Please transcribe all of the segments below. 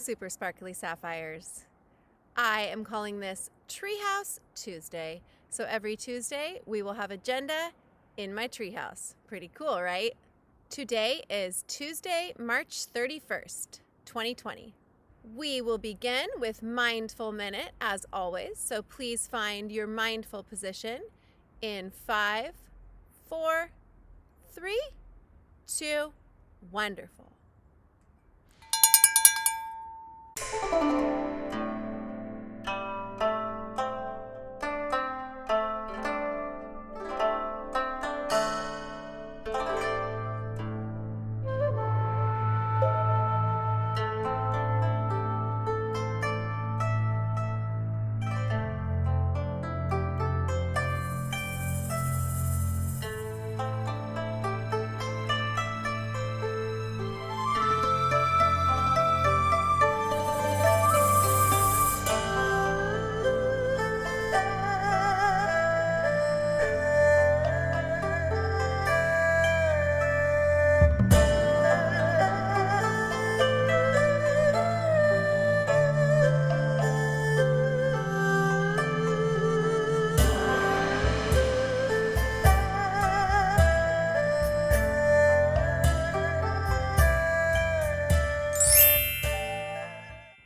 Super Sparkly Sapphires. I am calling this Treehouse Tuesday. So every Tuesday, we will have agenda in my treehouse. Pretty cool, right? Today is Tuesday, March 31st, 2020. We will begin with Mindful Minute, as always. So please find your mindful position in 5, 4, 3, 2, wonderful.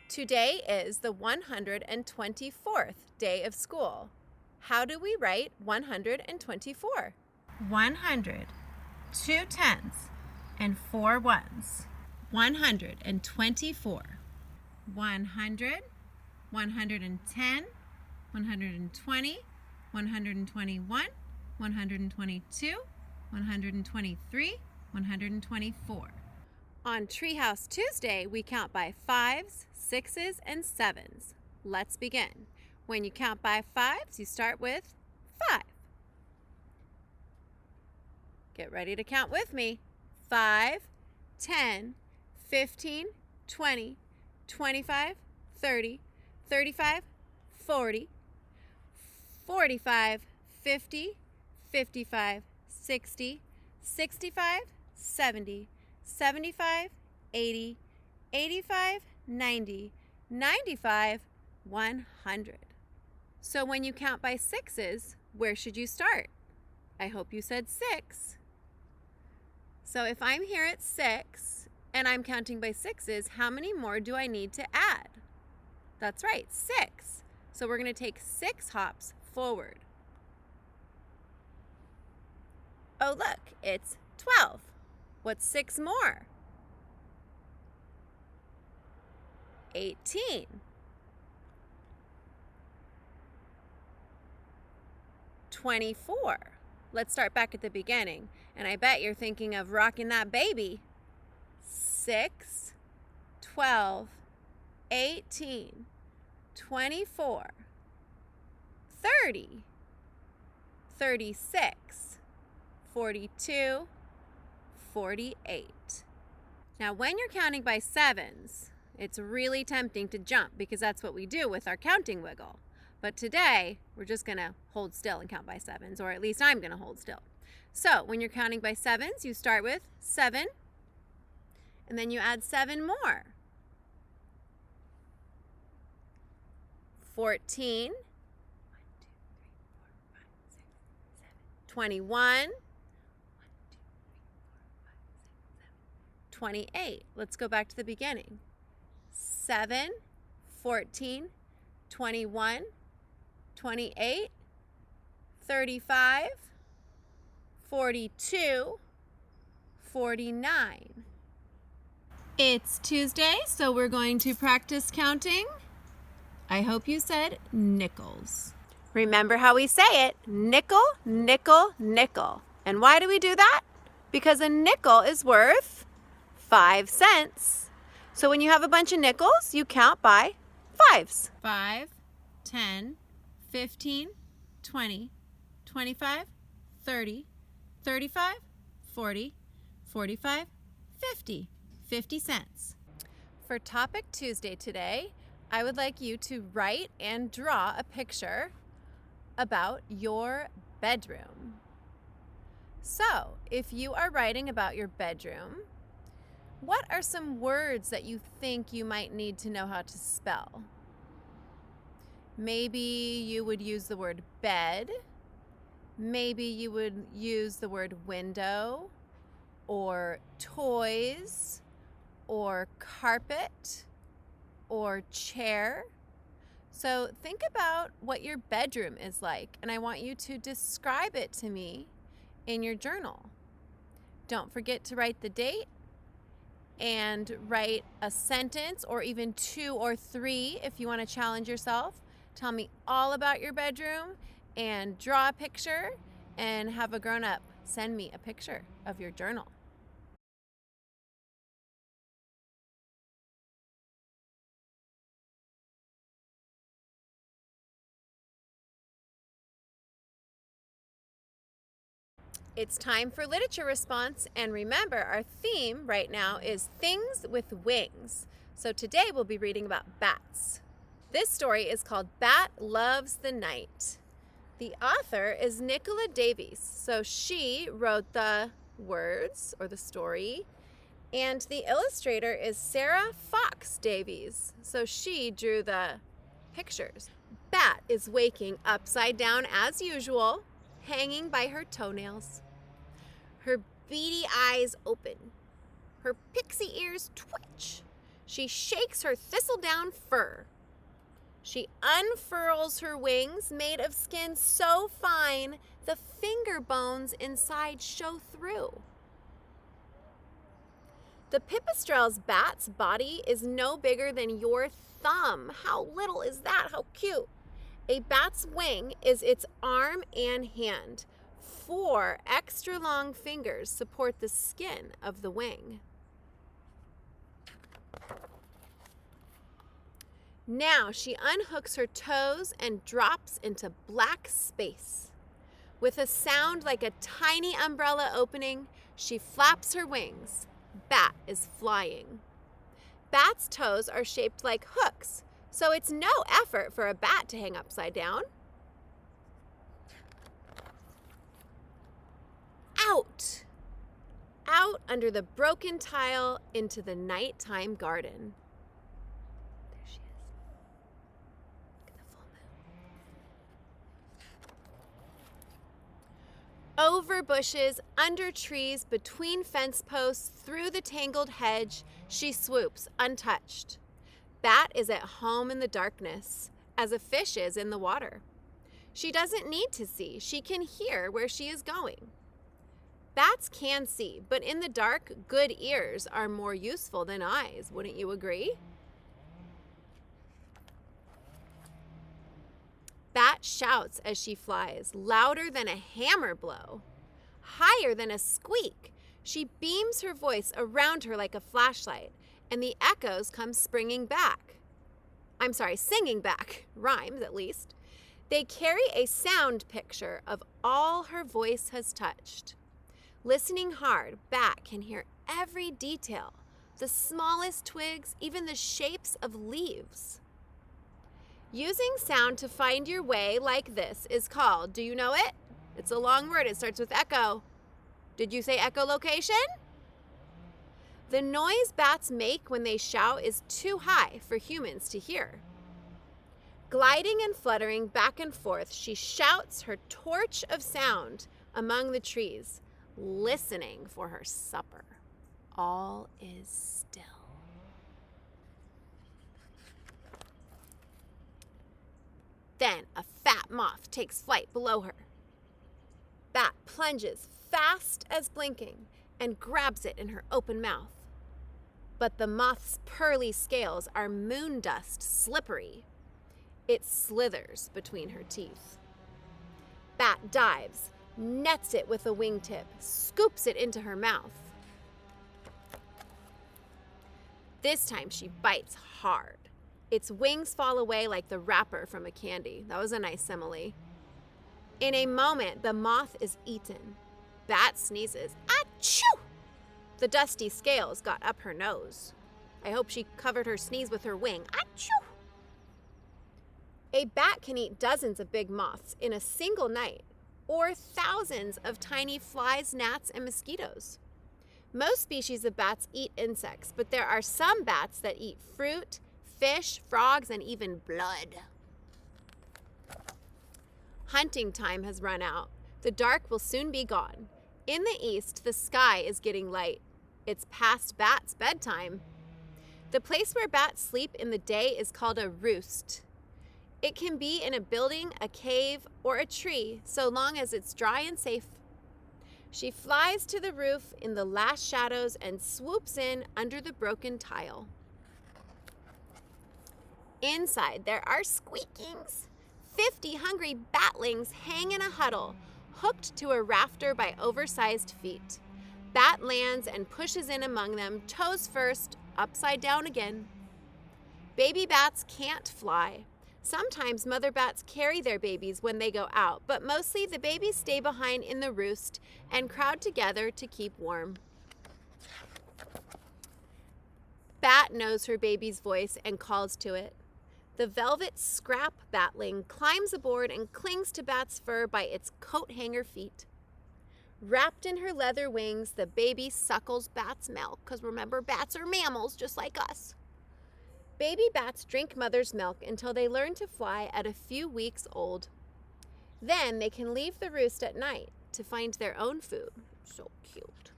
Today is the 124th day of school. How do we write 124? 100, 2 tens, and 4 ones. 124. 100, 110, 120, 121, 122, 123, 124. On Treehouse Tuesday, we count by 5s, 6s, and 7s. Let's begin. When you count by 5s, you start with 5. Get ready to count with me. 5, 10, 15, 20, 25, 30, 35, 40, 45, 50, 55, 60, 65, 70, 75, 80, 85, 90, 95, 100. So when you count by 6s, where should you start? I hope you said 6. So if I'm here at 6 and I'm counting by 6s, how many more do I need to add? That's right, 6. So we're going to take 6 hops forward. Oh, look, it's 12. What's 6 more? 18. 24. Let's start back at the beginning. And I bet you're thinking of rocking that baby. 6, 12, 18, 24, 30, 36, 42, 48. Now, when you're counting by 7s, it's really tempting to jump because that's what we do with our counting wiggle. But today, we're just going to hold still and count by 7s, or at least I'm going to hold still. So, when you're counting by 7s, you start with 7, and then you add 7 more. 14, 21, 28. Let's go back to the beginning. 7, 14, 21, 28, 35, 42, 49. It's Tuesday, so we're going to practice counting. I hope you said nickels. Remember how we say it, nickel, nickel, nickel. And why do we do that? Because a nickel is worth 5 cents. So when you have a bunch of nickels, you count by 5s. 5, 10, 15, 20, 25, 30, 35, 40, 45, 50. 50 cents. For Topic Tuesday today, I would like you to write and draw a picture about your bedroom. So, if you are writing about your bedroom, What are some words that you think you might need to know how to spell? Maybe you would use the word bed. Maybe you would use the word window, or toys, or carpet, or chair. So think about what your bedroom is like, and I want you to describe it to me in your journal. Don't forget to write the date and write a sentence, or even 2 or 3 if you want to challenge yourself. Tell me all about your bedroom and draw a picture, and have a grown-up send me a picture of your journal. It's time for literature response, and remember, our theme right now is things with wings. So today we'll be reading about bats. This story is called Bat Loves the Night. The author is Nicola Davies, so she wrote the words or the story, and the illustrator is Sarah Fox Davies, so she drew the pictures. Bat is waking upside down as usual, hanging by her toenails. Her beady eyes open. Her pixie ears twitch. She shakes her thistledown fur. She unfurls her wings, made of skin so fine the finger bones inside show through. The pipistrelle's bat's body is no bigger than your thumb. How little is that? How cute. A bat's wing is its arm and hand. 4 extra long fingers support the skin of the wing. Now she unhooks her toes and drops into black space. With a sound like a tiny umbrella opening, she flaps her wings. Bat is flying. Bat's toes are shaped like hooks, so it's no effort for a bat to hang upside down. Out! Out under the broken tile into the nighttime garden. There she is. Look at the full moon. Over bushes, under trees, between fence posts, through the tangled hedge, she swoops, untouched. Bat is at home in the darkness, as a fish is in the water. She doesn't need to see. She can hear where she is going. Bats can see, but in the dark, good ears are more useful than eyes. Wouldn't you agree? Bat shouts as she flies, louder than a hammer blow, higher than a squeak. She beams her voice around her like a flashlight, and the echoes come singing back. Rhymes at least. They carry a sound picture of all her voice has touched. Listening hard, Bat can hear every detail, the smallest twigs, even the shapes of leaves. Using sound to find your way like this is called, do you know it? It's a long word. It starts with echo. Did you say echolocation? The noise bats make when they shout is too high for humans to hear. Gliding and fluttering back and forth, she shouts her torch of sound among the trees, listening for her supper. All is still. Then a fat moth takes flight below her. Bat plunges fast as blinking and grabs it in her open mouth. But the moth's pearly scales are moon dust slippery. It slithers between her teeth. Bat dives, nets it with a wingtip, scoops it into her mouth. This time she bites hard. Its wings fall away like the wrapper from a candy. That was a nice simile. In a moment, the moth is eaten. Bat sneezes. Achoo! The dusty scales got up her nose. I hope she covered her sneeze with her wing. Achoo! A bat can eat dozens of big moths in a single night, or thousands of tiny flies, gnats, and mosquitoes. Most species of bats eat insects, but there are some bats that eat fruit, fish, frogs, and even blood. Hunting time has run out. The dark will soon be gone. In the east, the sky is getting light. It's past bats' bedtime. The place where bats sleep in the day is called a roost. It can be in a building, a cave, or a tree, so long as it's dry and safe. She flies to the roof in the last shadows and swoops in under the broken tile. Inside, there are squeakings. 50 hungry batlings hang in a huddle, hooked to a rafter by oversized feet. Bat lands and pushes in among them, toes first, upside down again. Baby bats can't fly. Sometimes mother bats carry their babies when they go out, but mostly the babies stay behind in the roost and crowd together to keep warm. Bat knows her baby's voice and calls to it. The velvet scrap batling climbs aboard and clings to Bat's fur by its coat hanger feet. Wrapped in her leather wings, the baby suckles Bat's milk, because remember, bats are mammals just like us. Baby bats drink mother's milk until they learn to fly at a few weeks old. Then they can leave the roost at night to find their own food. So cute.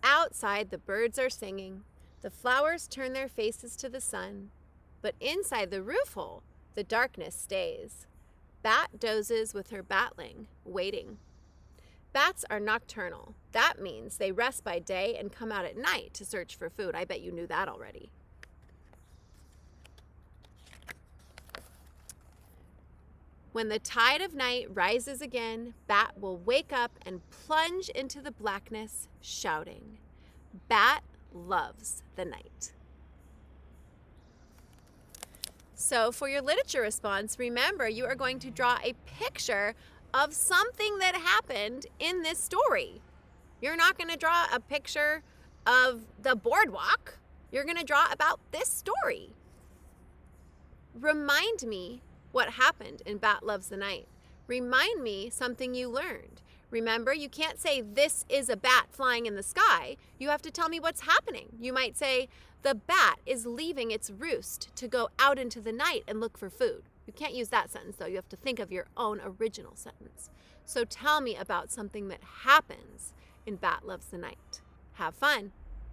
Outside, the birds are singing. The flowers turn their faces to the sun. But inside the roof hole, the darkness stays. Bat dozes with her batling, waiting. Bats are nocturnal. That means they rest by day and come out at night to search for food. I bet you knew that already. When the tide of night rises again, Bat will wake up and plunge into the blackness, shouting. Bat loves the night. So for your literature response, remember you are going to draw a picture of something that happened in this story. You're not going to draw a picture of the boardwalk. You're going to draw about this story. Remind me what happened in Bat Loves the Night. Remind me something you learned. Remember, you can't say, this is a bat flying in the sky. You have to tell me what's happening. You might say, the bat is leaving its roost to go out into the night and look for food. You can't use that sentence, though. You have to think of your own original sentence. So tell me about something that happens in Bat Loves the Night. Have fun.